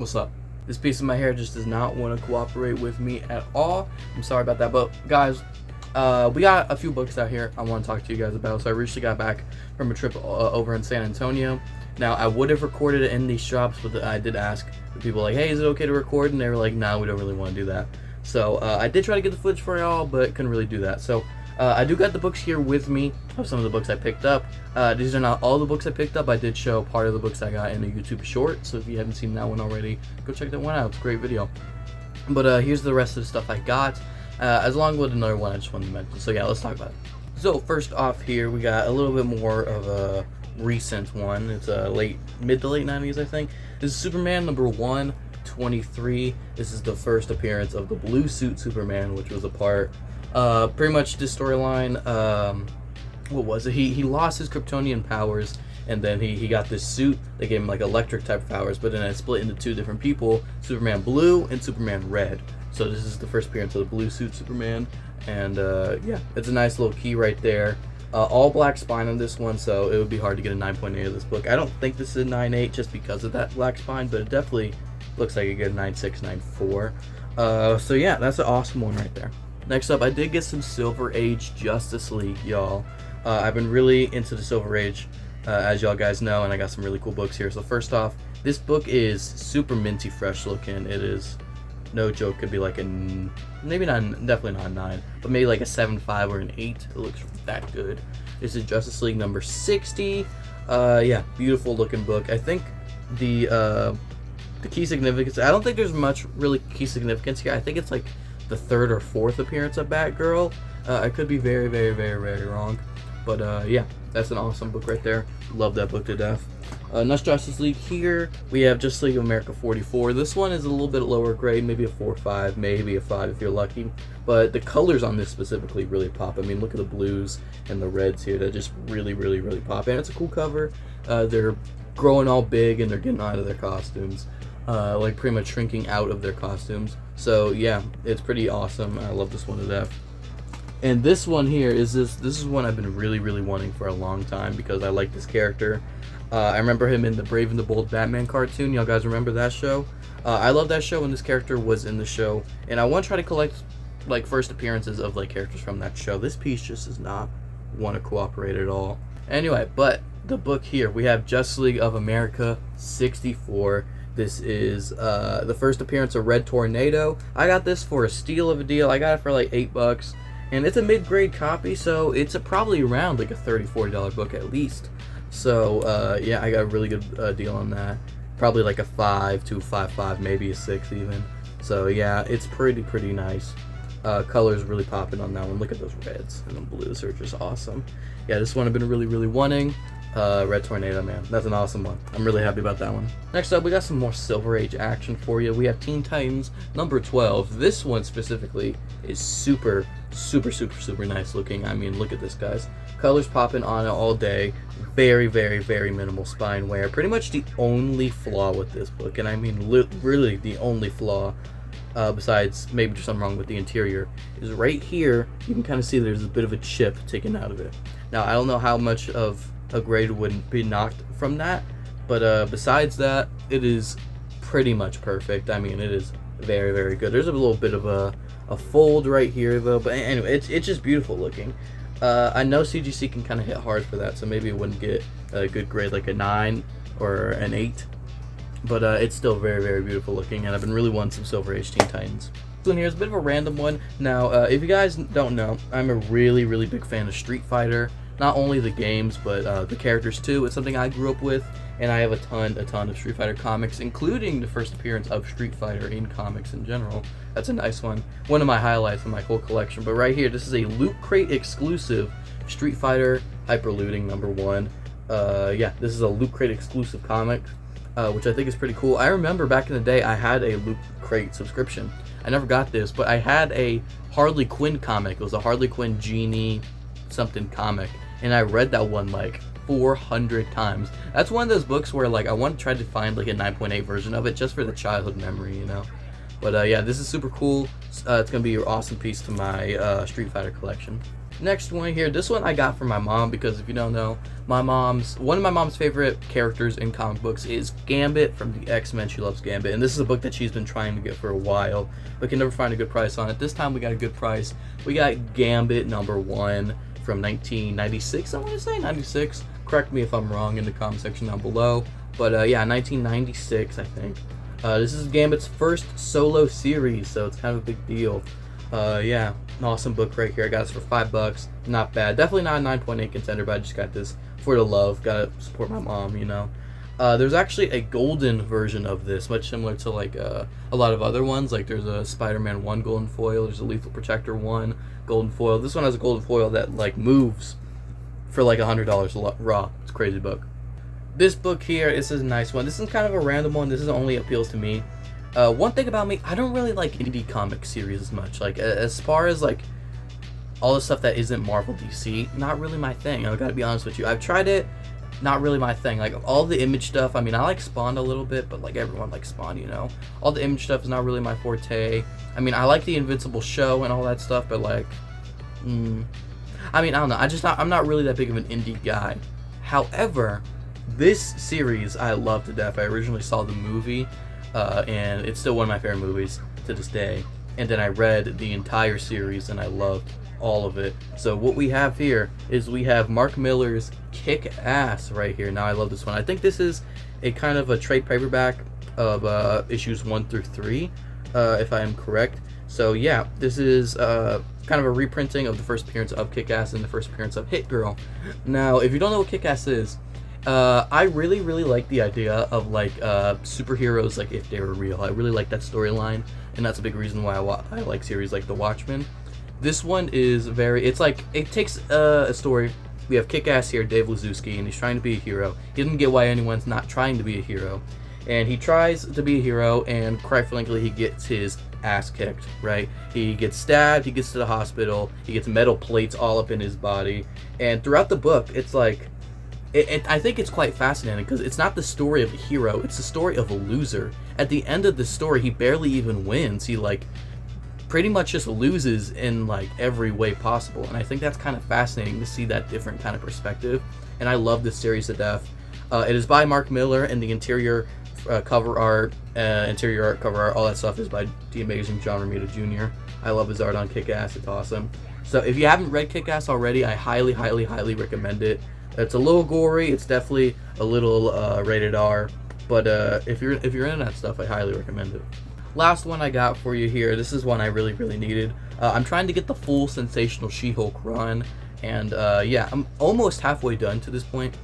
What's up? This piece of my hair just does not want to cooperate with me at all. I'm sorry about that, but guys, we got a few books out here I want to talk to you guys about. So I recently got back from a trip over in San Antonio. Now, I would have recorded it in these shops, but I did ask the people, like, hey, is it okay to record? And they were like, no, we don't really want to do that. So I did try to get the footage for y'all, but couldn't really do that. So I do got the books here with me of some of the books I picked up. These are not all the books I picked up. I did show part of the books I got in a YouTube short. So if you haven't seen that one already, go check that one out. It's a great video. But here's the rest of the stuff I got, as long with another one I just wanted to mention. So yeah, let's talk about it. So first off here, we got a little bit more of a recent one. It's mid to late 90s, I think. This is Superman number 123. This is the first appearance of the blue suit Superman, which was a part, pretty much this storyline. What was it? He lost his Kryptonian powers, and then he got this suit that gave him like electric type powers, but then it split into two different people, Superman Blue and Superman Red. So this is the first appearance of the blue suit Superman, and yeah, it's a nice little key right there. All black spine on this one, so it would be hard to get a 9.8 of this book. I don't think this is a 9.8 just because of that black spine, but it definitely looks like you get a 9.6, 9.4. So yeah, that's an awesome one right there. Next up, I did get some Silver Age Justice League, y'all. I've been really into the Silver Age, as y'all guys know, and I got some really cool books here. So first off, this book is super minty fresh looking. It is, no joke, could be like a, maybe not, definitely not a 9, but maybe like a 7.5 or an 8. It looks that good. This is Justice League number 60. Yeah, beautiful looking book. I think the key significance, I don't think there's much really key significance here. I think it's like the third or fourth appearance of Batgirl. I could be very, very, very, very wrong. But yeah, that's an awesome book right there. Love that book to death. Next Justice League here, we have Justice League of America 44. This one is a little bit lower grade, maybe a 4.5, maybe a 5 if you're lucky. But the colors on this specifically really pop. I mean, look at the blues and the reds here. That just really, really, really pop. And it's a cool cover. They're growing all big and they're getting out of their costumes. Like pretty much shrinking out of their costumes. So yeah, it's pretty awesome. I love this one to death. And this one here is this is one I've been really, really wanting for a long time because I like this character. I remember him in the Brave and the Bold Batman cartoon. Y'all guys remember that show? I love that show when this character was in the show. And I want to try to collect like first appearances of like characters from that show. This piece just does not want to cooperate at all. Anyway, but the book here, we have Justice League of America 64. This is the first appearance of Red Tornado. I got this for a steal of a deal. I got it for like $8. And it's a mid-grade copy, so it's probably around like a $30, $40 book at least. So yeah, I got a really good deal on that. Probably like a 5 to 5.5, maybe a 6 even. So yeah, it's pretty nice. Colors really popping on that one. Look at those reds and the blues are just awesome. Yeah, this one I've been really, really wanting. Red Tornado, man, that's an awesome one. I'm really happy about that one. Next up, we got some more Silver Age action for you. We have Teen Titans number 12. This one specifically is super nice looking. I mean, look at this, guys. Colors popping on it all day. Very minimal spine wear. Pretty much the only flaw with this book, and I mean really the only flaw, besides maybe just something wrong with the interior, is right here. You can kind of see there's a bit of a chip taken out of it. Now, I don't know how much of a grade would be knocked from that, but besides that, it is pretty much perfect. I mean, it is very good. There's a little bit of a fold right here though, but anyway, it's just beautiful looking. I know CGC can kind of hit hard for that, so maybe it wouldn't get a good grade like a 9 or an 8, but it's still very beautiful looking, and I've been really wanting some Silver Age Teen Titans. This one here is a bit of a random one. Now, if you guys don't know, I'm a really big fan of Street Fighter. Not only the games, but the characters too. It's something I grew up with, and I have a ton of Street Fighter comics, including the first appearance of Street Fighter in comics in general. That's a nice one. One of my highlights in my whole collection. But right here, this is a Loot Crate exclusive Street Fighter Hyper Looting number 1. Yeah, this is a Loot Crate exclusive comic, which I think is pretty cool. I remember back in the day, I had a Loot Crate subscription. I never got this, but I had a Harley Quinn comic. It was a Harley Quinn Genie something comic, and I read that one like 400 times. That's one of those books where like I want to try to find like a 9.8 version of it just for the childhood memory, you know. But yeah, this is super cool. It's gonna be an awesome piece to my Street Fighter collection. Next one here, this one I got from my mom because if you don't know, one of my mom's favorite characters in comic books is Gambit from the X-Men. She loves Gambit, and this is a book that she's been trying to get for a while, but can never find a good price on it. This time we got a good price. We got Gambit #1 from 1996. I want to say 96. Correct me if I'm wrong in the comment section down below. But yeah, 1996, I think. This is Gambit's first solo series, so it's kind of a big deal. Yeah, an awesome book right here. I got this for $5. Not bad. Definitely not a 9.8 contender, but I just got this for the love. Gotta support my mom, you know. There's actually a golden version of this, much similar to like a lot of other ones. Like there's a Spider-Man 1 golden foil. There's a Lethal Protector 1 golden foil. This one has a golden foil that like moves for like $100 raw. It's a crazy book. This book here, this is a nice one. This is kind of a random one. This is only appeals to me. One thing about me, I don't really like indie comic series as much. Like as far as like all the stuff that isn't Marvel DC, not really my thing. I gotta be honest with you. I've tried it, not really my thing. Like all the Image stuff, I mean, I like Spawn a little bit, but like everyone likes Spawn, you know. All the Image stuff is not really my forte. I mean, I like the Invincible show and all that stuff, but like, I mean, I don't know. I'm not really that big of an indie guy. However, this series I love to death. I originally saw the movie, and it's still one of my favorite movies to this day. And then I read the entire series, and I loved all of it. So what we have here is we have Mark Millar's KickAss right here. Now I love this one. I think this is a kind of a trade paperback of issues 1 through 3, if I am correct. So yeah, this is kind of a reprinting of the first appearance of KickAss and the first appearance of Hit Girl. Now, if you don't know what KickAss is, I really like the idea of like superheroes like if they were real. I really like that storyline, and that's a big reason why I like series like The Watchmen. This one is it takes a story. We have Kick-Ass here, Dave Lazuski, and he's trying to be a hero. He doesn't get why anyone's not trying to be a hero, and he tries to be a hero, and quite frankly, he gets his ass kicked, right? He gets stabbed, he gets to the hospital, he gets metal plates all up in his body, and throughout the book, it's like, I think it's quite fascinating because it's not the story of a hero, it's the story of a loser. At the end of the story, he barely even wins. He like pretty much just loses in like every way possible, and I think that's kind of fascinating to see that different kind of perspective, and I love this series to death. It is by Mark Millar, and the interior cover art, cover art, all that stuff is by the amazing John Romita Jr. I love his art on Kick-Ass, it's awesome. So if you haven't read Kick-Ass already, I highly recommend it. It's a little gory, it's definitely a little rated R, but if you're into that stuff, I highly recommend it. Last one I got for you here, this is one I really needed. I'm trying to get the full Sensational She-Hulk run, and yeah, I'm almost halfway done to this point,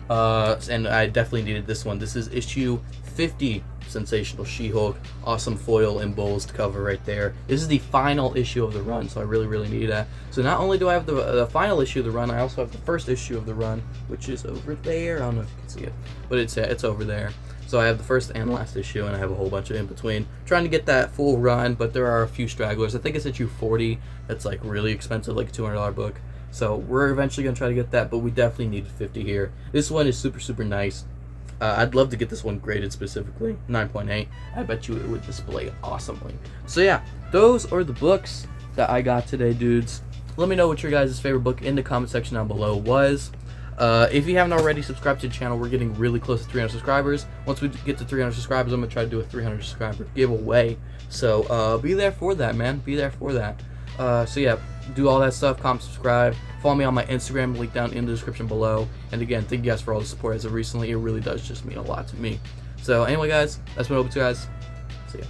and I definitely needed this one. This is issue 50, Sensational She-Hulk. Awesome foil embossed cover right there. This is the final issue of the run, so I really needed that. So not only do I have the final issue of the run, I also have the first issue of the run, which is over there. I don't know if you can see it, but it's over there. So I have the first and last issue, and I have a whole bunch of in between. Trying to get that full run, but there are a few stragglers. I think it's issue 40. That's like really expensive, like a $200 book. So we're eventually gonna try to get that, but we definitely needed 50 here. This one is super nice. I'd love to get this one graded specifically, 9.8. I bet you it would display awesomely. So yeah, those are the books that I got today, dudes. Let me know what your guys' favorite book in the comment section down below was. If you haven't already subscribed to the channel, we're getting really close to 300 subscribers. Once we get to 300 subscribers, I'm going to try to do a 300 subscriber giveaway. So be there for that, man. Be there for that. So yeah, do all that stuff, comment, subscribe. Follow me on my Instagram, link down in the description below. And again, thank you guys for all the support as of recently. It really does just mean a lot to me. So anyway, guys, that's been Obito, guys. See ya.